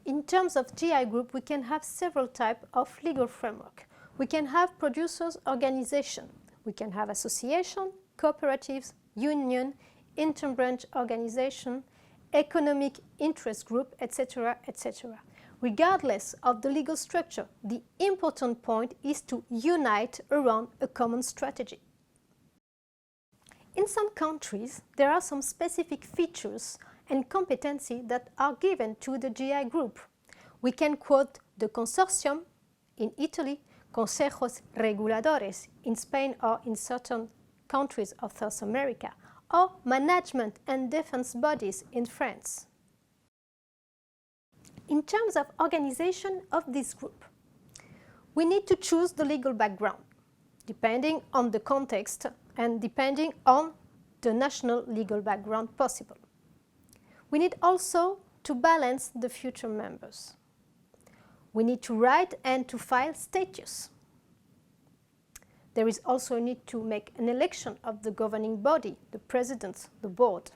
In terms of GI group, we can have several types of legal framework. We can have producers' organization. We can have association, cooperatives, union, interbranch organization, economic interest group, etc., etc. Regardless of the legal structure, the important point is to unite around a common strategy. In some countries, there are some specific features and competencies that are given to the GI group. We can quote the consortium in Italy, consejos reguladores in Spain or in certain countries of South America, or management and defense bodies in France. In terms of organization of this group, we need to choose the legal background, depending on the context and depending on the national legal background possible. We need also to balance the future members. We need to write and to file statutes. There is also a need to make an election of the governing body, the president, the board.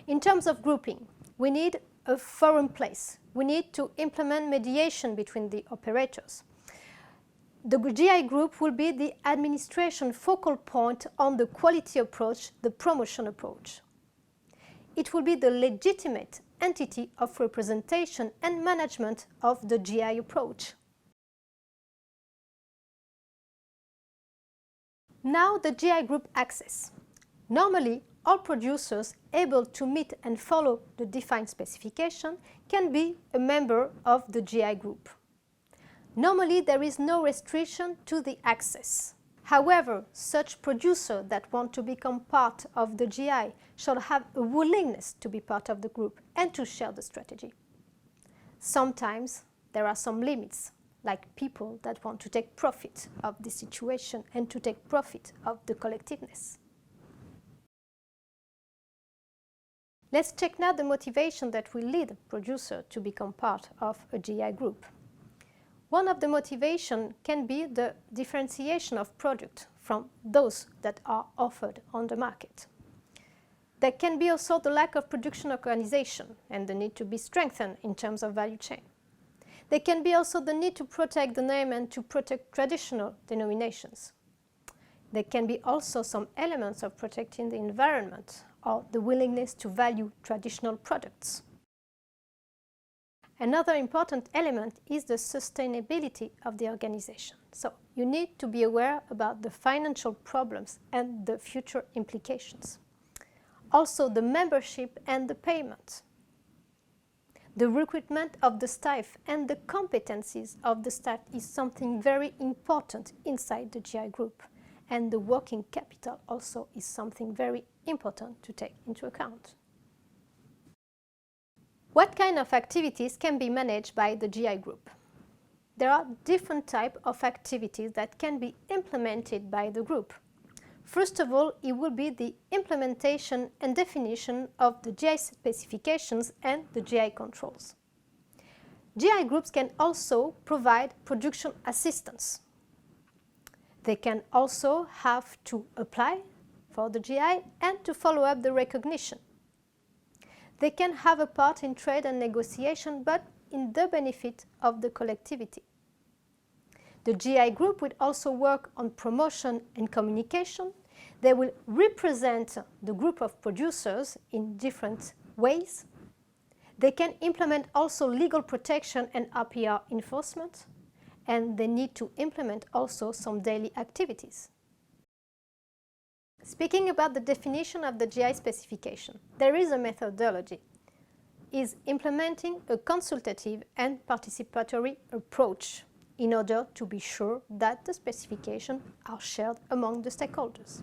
In terms of grouping, we need a forum place. We need to implement mediation between the operators. The GI group will be the administration focal point on the quality approach, the promotion approach. It will be the legitimate entity of representation and management of the GI approach. Now the GI group access. Normally, all producers able to meet and follow the defined specification can be a member of the GI group. Normally, there is no restriction to the access. However, such producers that want to become part of the GI shall have a willingness to be part of the group and to share the strategy. Sometimes there are some limits, like people that want to take profit of the situation and to take profit of the collectiveness. Let's check now the motivation that will lead a producer to become part of a GI group. One of the motivations can be the differentiation of products from those that are offered on the market. There can be also the lack of production organization and the need to be strengthened in terms of value chain. There can be also the need to protect the name and to protect traditional denominations. There can be also some elements of protecting the environment or the willingness to value traditional products. Another important element is the sustainability of the organization. So you need to be aware about the financial problems and the future implications. Also the membership and the payment. The recruitment of the staff and the competencies of the staff is something very important inside the GI group. And the working capital also is something very important to take into account. What kind of activities can be managed by the GI group? There are different types of activities that can be implemented by the group. First of all, it will be the implementation and definition of the GI specifications and the GI controls. GI groups can also provide production assistance. They can also have to apply for the GI and to follow up the recognition. They can have a part in trade and negotiation, but in the benefit of the collectivity. The GI group will also work on promotion and communication. They will represent the group of producers in different ways. They can implement also legal protection and RPR enforcement, and they need to implement also some daily activities. Speaking about the definition of the GI specification, there is a methodology. Is implementing a consultative and participatory approach in order to be sure that the specifications are shared among the stakeholders.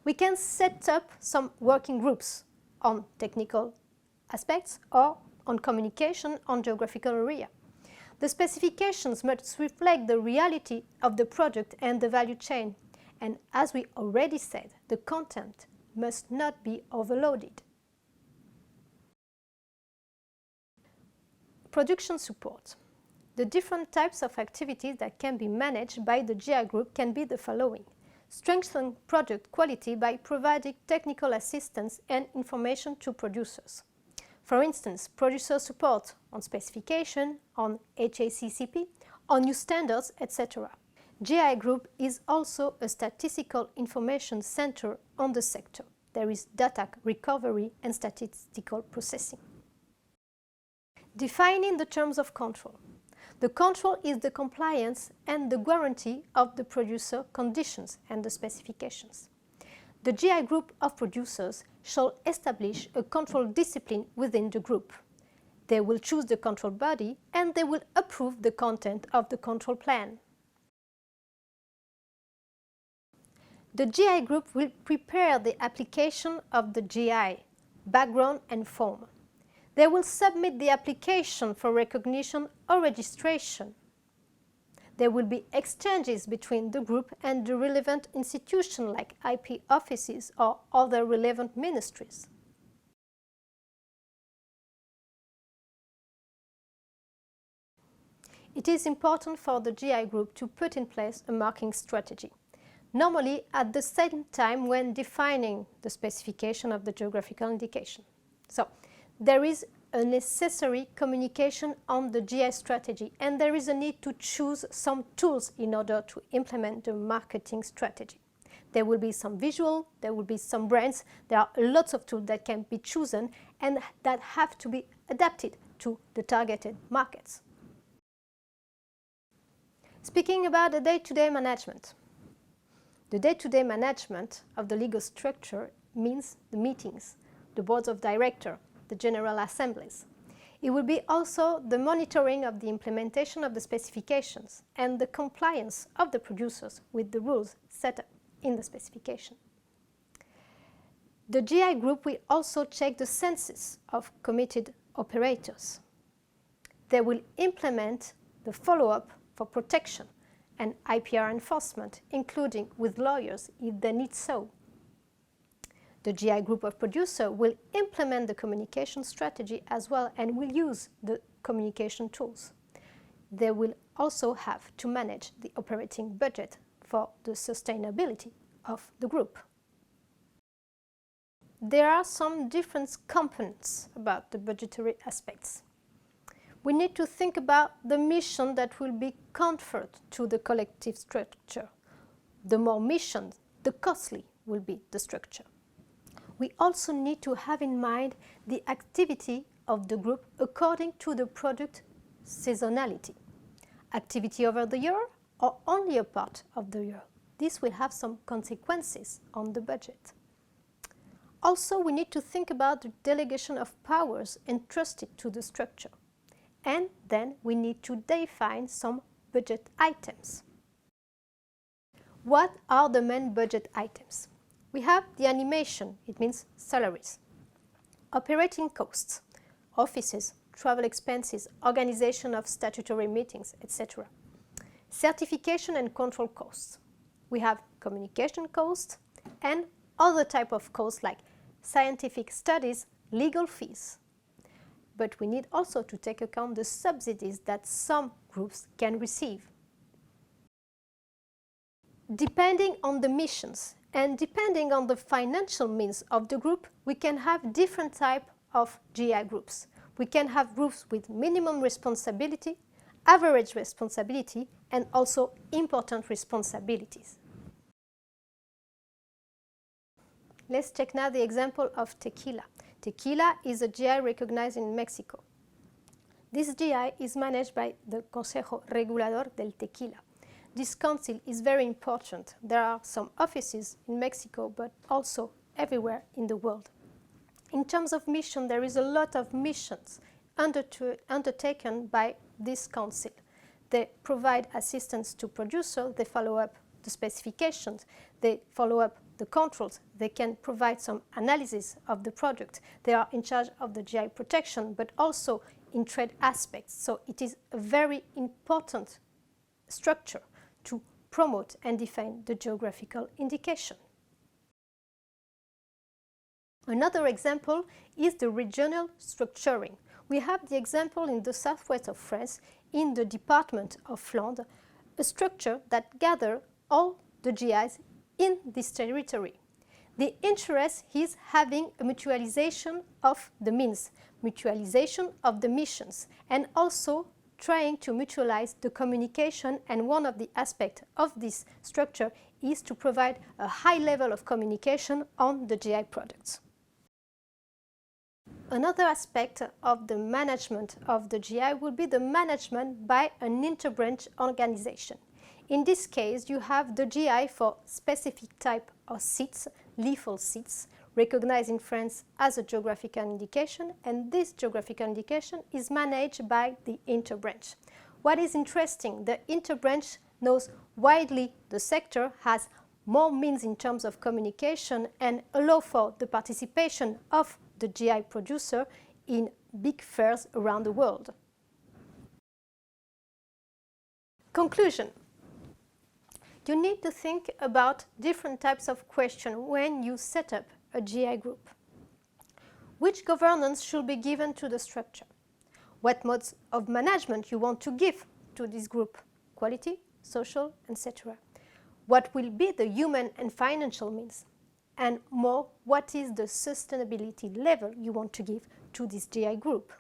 We can set up some working groups on technical aspects or on communication on geographical area. The specifications must reflect the reality of the product and the value chain. And as we already said, the content must not be overloaded. Production support. The different types of activities that can be managed by the GI group can be the following. Strengthen product quality by providing technical assistance and information to producers. For instance, producer support on specification, on HACCP, on new standards, etc. GI Group is also a statistical information center on the sector. There is data recovery and statistical processing. Defining the terms of control. The control is the compliance and the guarantee of the producer conditions and the specifications. The GI group of producers shall establish a control discipline within the group. They will choose the control body and they will approve the content of the control plan. The GI group will prepare the application of the GI, background and form. They will submit the application for recognition or registration. There will be exchanges between the group and the relevant institutions like IP offices or other relevant ministries. It is important for the GI group to put in place a marking strategy, normally at the same time when defining the specification of the geographical indication. So, there is a necessary communication on the GI strategy and there is a need to choose some tools in order to implement the marketing strategy. There will be some visual, there will be some brands, there are lots of tools that can be chosen and that have to be adapted to the targeted markets. Speaking about the day-to-day management. The day-to-day management of the legal structure means the meetings, the boards of directors, the general assemblies. It will be also the monitoring of the implementation of the specifications and the compliance of the producers with the rules set up in the specification. The GI group will also check the census of committed operators. They will implement the follow-up for protection and IPR enforcement, including with lawyers if they need so. The GI group of producers will implement the communication strategy as well and will use the communication tools. They will also have to manage the operating budget for the sustainability of the group. There are some different components about the budgetary aspects. We need to think about the mission that will be conferred to the collective structure. The more mission, the costly will be the structure. We also need to have in mind the activity of the group according to the product seasonality. Activity over the year or only a part of the year. This will have some consequences on the budget. Also, we need to think about the delegation of powers entrusted to the structure. And then we need to define some budget items. What are the main budget items? We have the animation, it means salaries, operating costs, offices, travel expenses, organization of statutory meetings, etc. Certification and control costs. We have communication costs and other type of costs like scientific studies, legal fees. But we need also to take account the subsidies that some groups can receive. Depending on the missions and depending on the financial means of the group, we can have different types of GI groups. We can have groups with minimum responsibility, average responsibility, and also important responsibilities. Let's check now the example of tequila. Tequila is a GI recognized in Mexico. This GI is managed by the Consejo Regulador del Tequila. This council is very important. There are some offices in Mexico, but also everywhere in the world. In terms of mission, there is a lot of missions undertaken by this council. They provide assistance to producers, they follow up the specifications, they follow up the controls, they can provide some analysis of the product. They are in charge of the GI protection, but also in trade aspects. So it is a very important structure to promote and define the geographical indication. Another example is the regional structuring. We have the example in the southwest of France, in the department of Flandre, a structure that gathers all the GIs in this territory. The interest is having a mutualization of the means, mutualization of the missions, and also trying to mutualize the communication, and one of the aspects of this structure is to provide a high level of communication on the GI products. Another aspect of the management of the GI will be the management by an interbranch organization. In this case, you have the GI for specific type of seeds, lethal seeds, recognized in France as a geographical indication, and this geographical indication is managed by the interbranch. What is interesting, the interbranch knows widely the sector, has more means in terms of communication, and allow for the participation of the GI producer in big fairs around the world. Conclusion. You need to think about different types of questions when you set up a GI group. Which governance should be given to the structure? What modes of management you want to give to this group? Quality, social, etc. What will be the human and financial means? And more, what is the sustainability level you want to give to this GI group?